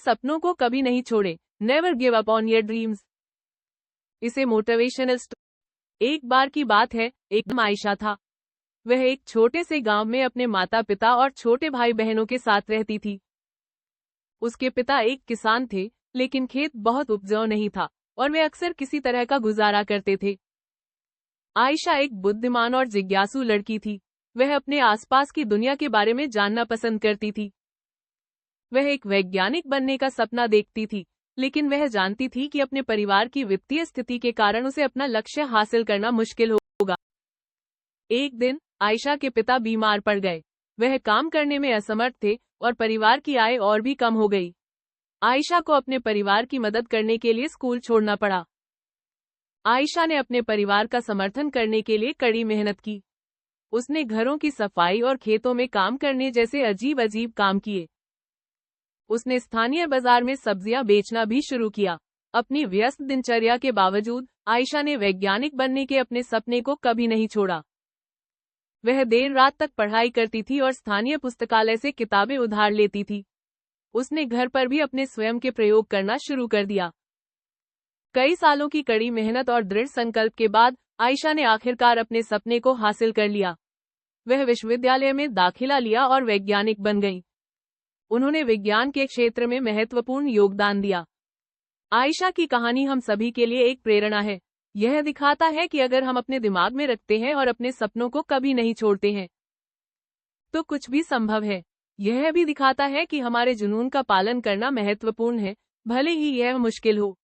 सपनों को कभी नहीं छोड़े। Never give up on your dreams. इसे मोटिवेशनल। एक बार की बात है, एक आयशा था। वह एक छोटे से गांव में अपने माता पिता और छोटे भाई बहनों के साथ रहती थी। उसके पिता एक किसान थे, लेकिन खेत बहुत उपजाऊ नहीं था और वे अक्सर किसी तरह का गुजारा करते थे। आयशा एक बुद्धिमान और जिज्ञासु लड़की थी। वह अपने आसपास की दुनिया के बारे में जानना पसंद करती थी। वह एक वैज्ञानिक बनने का सपना देखती थी, लेकिन वह जानती थी कि अपने परिवार की वित्तीय स्थिति के कारण उसे अपना लक्ष्य हासिल करना मुश्किल होगा। एक दिन आयशा के पिता बीमार पड़ गए। वह काम करने में असमर्थ थे और परिवार की आय और भी कम हो गई। आयशा को अपने परिवार की मदद करने के लिए स्कूल छोड़ना पड़ा। आयशा ने अपने परिवार का समर्थन करने के लिए कड़ी मेहनत की। उसने घरों की सफाई और खेतों में काम करने जैसे अजीब अजीब काम किए। उसने स्थानीय बाजार में सब्जियां बेचना भी शुरू किया। अपनी व्यस्त दिनचर्या के बावजूद आयशा ने वैज्ञानिक बनने के अपने सपने को कभी नहीं छोड़ा। वह देर रात तक पढ़ाई करती थी और स्थानीय पुस्तकालय से किताबें उधार लेती थी। उसने घर पर भी अपने स्वयं के प्रयोग करना शुरू कर दिया। कई सालों की कड़ी मेहनत और दृढ़ संकल्प के बाद आयशा ने आखिरकार अपने सपने को हासिल कर लिया। वह विश्वविद्यालय में दाखिला लिया और वैज्ञानिक बन गई। उन्होंने विज्ञान के क्षेत्र में महत्वपूर्ण योगदान दिया। आयशा की कहानी हम सभी के लिए एक प्रेरणा है। यह दिखाता है कि अगर हम अपने दिमाग में रखते हैं और अपने सपनों को कभी नहीं छोड़ते हैं, तो कुछ भी संभव है। यह भी दिखाता है कि हमारे जुनून का पालन करना महत्वपूर्ण है, भले ही यह मुश्किल हो।